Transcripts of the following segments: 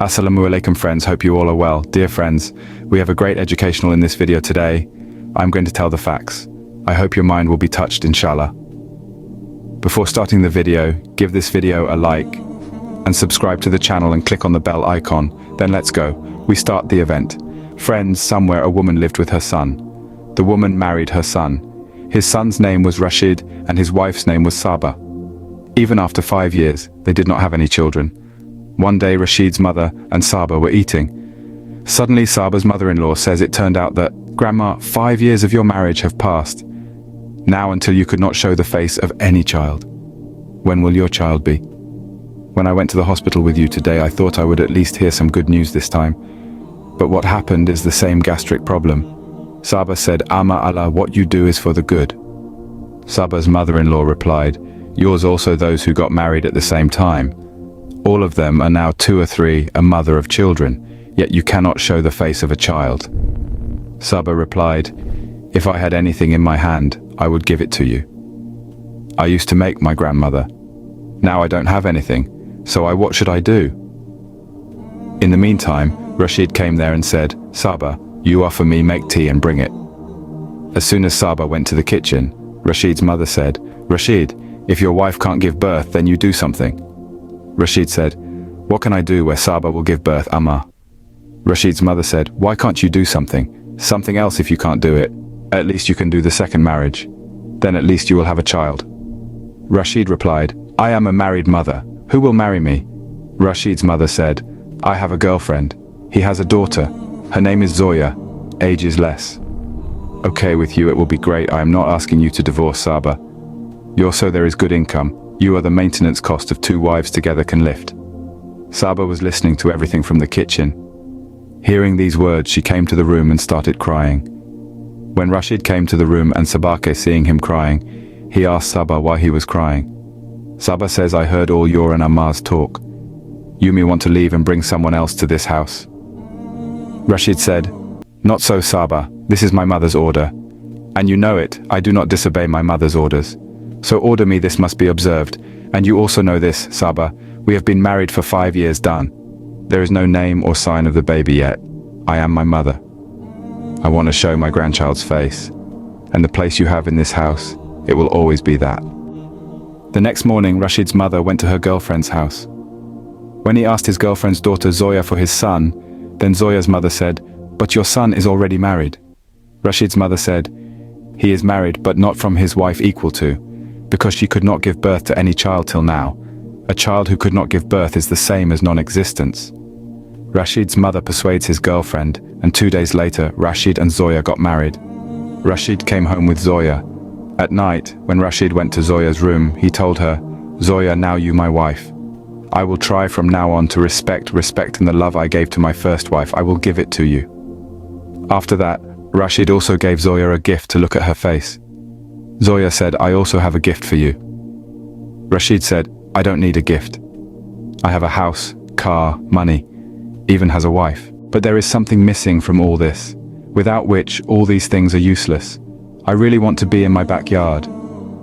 Assalamu alaikum friends, hope you all are well. Dear friends, we have a great educational in this video today. I'm going to tell the facts. I hope your mind will be touched, inshallah. Before starting the video, give this video a like and subscribe to the channel and click on the bell icon. Then let's go. We start the event. Friends, somewhere a woman lived with her son. The woman married her son. His son's name was Rashid and his wife's name was Saba. Even after 5 years, they did not have any children. One day Rashid's mother and Saba were eating. Suddenly Saba's mother-in-law says it turned out that, "Grandma, 5 years of your marriage have passed. Now until you could not show the face of any child. When will your child be?" When I went to the hospital with you today, I thought I would at least hear some good news this time. But what happened is the same gastric problem. Saba said, "Ama Allah, what you do is for the good." Saba's mother-in-law replied, "Yours also those who got married at the same time. All of them are now 2 or 3, a mother of children, yet you cannot show the face of a child." Saba replied, "If I had anything in my hand, I would give it to you. I used to make my grandmother. Now I don't have anything, so what should I do?" In the meantime, Rashid came there and said, "Saba, you offer me, make tea and bring it." As soon as Saba went to the kitchen, Rashid's mother said, "Rashid, if your wife can't give birth, then you do something." Rashid said, "What can I do where Saba will give birth, Amma?" Rashid's mother said, "Why can't you do something? Something else if you can't do it. At least you can do the second marriage. Then at least you will have a child." Rashid replied, "I am a married mother. Who will marry me?" Rashid's mother said, "I have a girlfriend. He has a daughter. Her name is Zoya. Age is less. Okay with you, it will be great. I am not asking you to divorce Saba. So there is good income. You are the maintenance cost of 2 wives together can lift." Saba was listening to everything from the kitchen. Hearing these words, she came to the room and started crying. When Rashid came to the room and Sabake seeing him crying, he asked Saba why he was crying. Saba says, "I heard all your and Ammar's talk. You may want to leave and bring someone else to this house." Rashid said, "Not so, Saba. This is my mother's order. And you know it, I do not disobey my mother's orders. So order me, this must be observed. And you also know this, Saba. We have been married for 5 years done. There is no name or sign of the baby yet. I am my mother. I want to show my grandchild's face. And the place you have in this house, it will always be that." The next morning, Rashid's mother went to her girlfriend's house. When he asked his girlfriend's daughter Zoya for his son, then Zoya's mother said, "But your son is already married." Rashid's mother said, "He is married, but not from his wife equal to, because she could not give birth to any child till now. A child who could not give birth is the same as non-existence." Rashid's mother persuades his girlfriend, and 2 days later, Rashid and Zoya got married. Rashid came home with Zoya. At night, when Rashid went to Zoya's room, he told her, "Zoya, now you my wife. I will try from now on to respect and the love I gave to my first wife, I will give it to you." After that, Rashid also gave Zoya a gift to look at her face. Zoya said, "I also have a gift for you." Rashid said, "I don't need a gift. I have a house, car, money, even has a wife. But there is something missing from all this, without which all these things are useless. I really want to be in my backyard,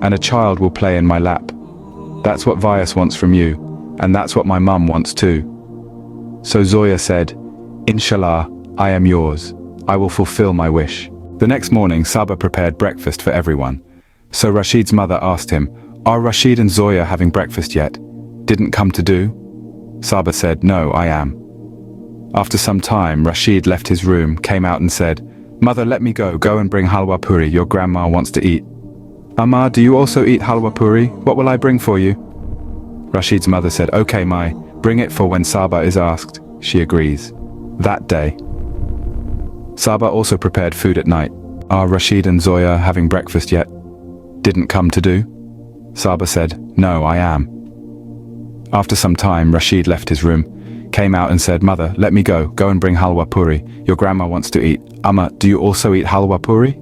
and a child will play in my lap. That's what Vyas wants from you, and that's what my mum wants too." So Zoya said, "Inshallah, I am yours. I will fulfill my wish." The next morning, Saba prepared breakfast for everyone. So Rashid's mother asked him, "Are Rashid and Zoya having breakfast yet? Didn't come to do?" Saba said, "No, I am." After some time, Rashid left his room, came out and said, "Mother, let me go and bring halwa puri, your grandma wants to eat." "Amma, do you also eat halwa puri? What will I bring for you?" Rashid's mother said, "Okay, Mai, bring it for when Saba is asked." She agrees. That day, Saba also prepared food at night. "Are Rashid and Zoya having breakfast yet? Didn't come to do?" Saba said, "No, I am." After some time, Rashid left his room, came out and said, "Mother, let me go and bring halwa puri, your grandma wants to eat." "Amma, do you also eat halwa puri?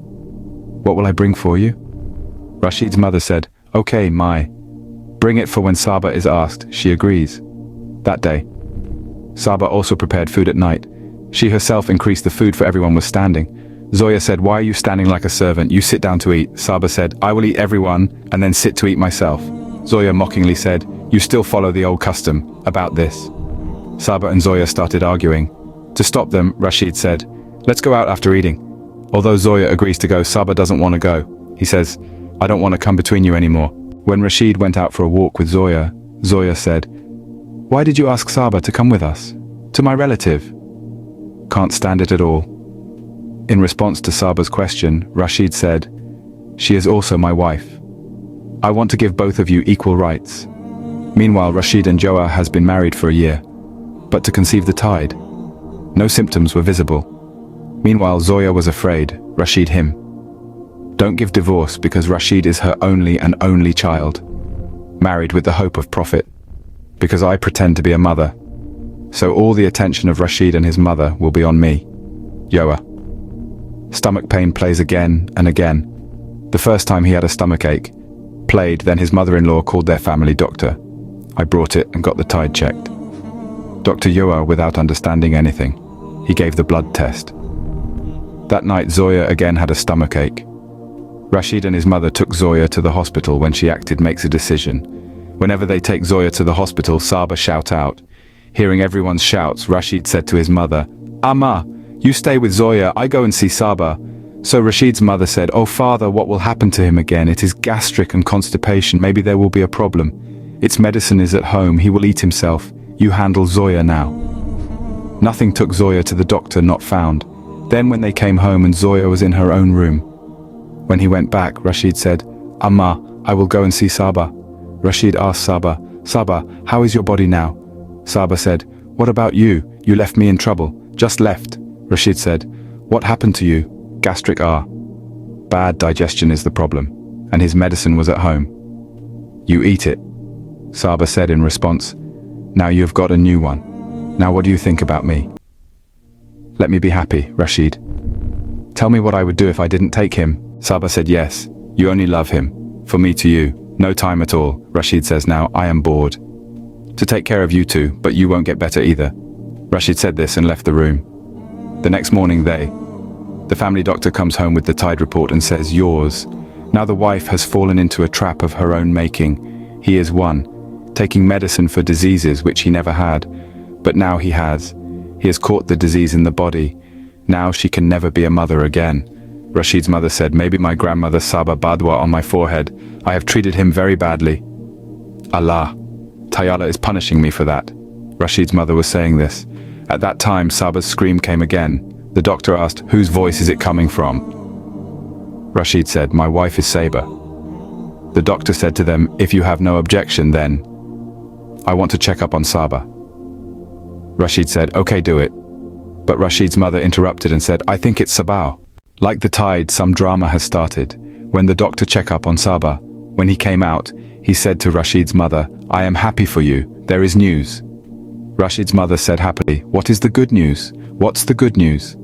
What will I bring for you?" Rashid's mother said, "Okay, Mai, bring it for when Saba is asked." She agrees. That day, Saba also prepared food at night. She herself increased the food for everyone was standing. Zoya said, "Why are you standing like a servant? You sit down to eat." Saba said, "I will eat everyone and then sit to eat myself." Zoya mockingly said, "You still follow the old custom about this." Saba and Zoya started arguing. To stop them, Rashid said, "Let's go out after eating." Although Zoya agrees to go, Saba doesn't want to go. He says, "I don't want to come between you anymore." When Rashid went out for a walk with Zoya, Zoya said, "Why did you ask Saba to come with us? To my relative?" "Can't stand it at all." In response to Saba's question, Rashid said, "She is also my wife. I want to give both of you equal rights." Meanwhile, Rashid and Joa has been married for a year, but to conceive the tide. No symptoms were visible. Meanwhile, Zoya was afraid, Rashid him. Don't give divorce because Rashid is her only child, married with the hope of profit. Because I pretend to be a mother. So all the attention of Rashid and his mother will be on me. Joa. Stomach pain plays again and again. The first time he had a stomach ache. Played, then his mother-in-law called their family doctor. I brought it and got the tide checked. Dr. Joa, without understanding anything, he gave the blood test. That night Zoya again had a stomach ache. Rashid and his mother took Zoya to the hospital. When she acted makes a decision. Whenever they take Zoya to the hospital, Saba shout out. Hearing everyone's shouts, Rashid said to his mother, "Amma, you stay with Zoya, I go and see Saba." So Rashid's mother said, "Oh father, what will happen to him again? It is gastric and constipation, maybe there will be a problem. Its medicine is at home, he will eat himself. You handle Zoya now." Nothing took Zoya to the doctor, not found. Then when they came home and Zoya was in her own room. When he went back, Rashid said, "Amma, I will go and see Saba." Rashid asked Saba, "Saba, how is your body now?" Saba said, "What about you? You left me in trouble. Just left." Rashid said, "What happened to you?" "Gastric R. Bad digestion is the problem, and his medicine was at home." "You eat it." Saba said in response, "Now you've got a new one. Now what do you think about me?" "Let me be happy, Rashid. Tell me what I would do if I didn't take him." Saba said, "Yes, you only love him. For me to you, no time at all." Rashid says, "Now I am bored to take care of you two, but you won't get better either." Rashid said this and left the room. The next morning the family doctor comes home with the tide report and says, "Yours." Now the wife has fallen into a trap of her own making. He is one, taking medicine for diseases which he never had, but now he has. He has caught the disease in the body. Now she can never be a mother again. Rashid's mother said, "Maybe my grandmother Saba Badwa on my forehead. I have treated him very badly. Allah, Tayala is punishing me for that." Rashid's mother was saying this. At that time, Saba's scream came again. The doctor asked, "Whose voice is it coming from?" Rashid said, "My wife is Saba." The doctor said to them, "If you have no objection, then I want to check up on Saba." Rashid said, "Okay, do it." But Rashid's mother interrupted and said, "I think it's Sabah." Like the tide, some drama has started. When the doctor checked up on Saba, when he came out, he said to Rashid's mother, "I am happy for you, there is news." Rashid's mother said happily, "What is the good news? What's the good news?"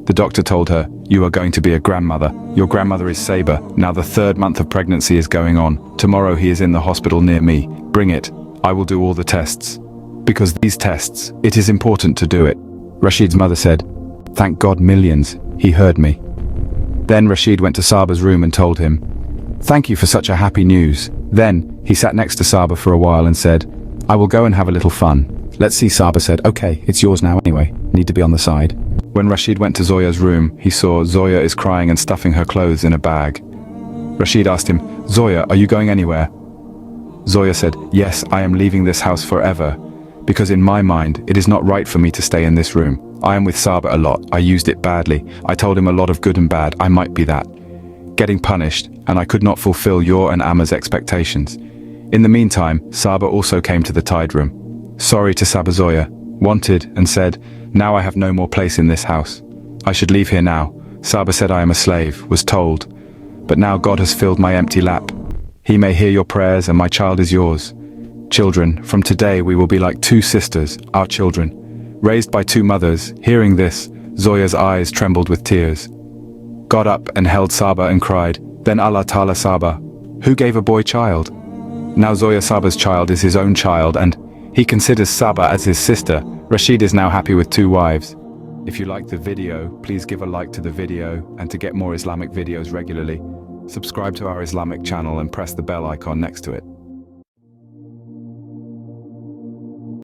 The doctor told her, "You are going to be a grandmother. Your grandmother is Saba. Now the 3rd month of pregnancy is going on. Tomorrow he is in the hospital near me. Bring it. I will do all the tests. Because these tests, it is important to do it." Rashid's mother said, "Thank God millions, he heard me." Then Rashid went to Saba's room and told him, "Thank you for such a happy news." Then he sat next to Saba for a while and said, "I will go and have a little fun. Let's see." Saba said, "Okay, it's yours now anyway. Need to be on the side." When Rashid went to Zoya's room, he saw Zoya is crying and stuffing her clothes in a bag. Rashid asked him, "Zoya, are you going anywhere?" Zoya said, "Yes, I am leaving this house forever. Because in my mind, it is not right for me to stay in this room. I am with Saba a lot. I used it badly. I told him a lot of good and bad. I might be that. Getting punished, and I could not fulfill your and Amma's expectations." In the meantime, Saba also came to the tide room. Sorry to Saba Zoya, wanted and said, "Now I have no more place in this house. I should leave here now." Saba said, "I am a slave," was told. "But now God has filled my empty lap. He may hear your prayers and my child is yours. Children, from today we will be like 2 sisters, our children, raised by 2 mothers." Hearing this, Zoya's eyes trembled with tears. Got up and held Saba and cried, "Then Allah Ta'ala Saba, who gave a boy child?" Now Zoya Saba's child is his own child and he considers Saba as his sister. Rashid is now happy with 2 wives. If you liked the video, please give a like to the video, and to get more Islamic videos regularly, subscribe to our Islamic channel and press the bell icon next to it.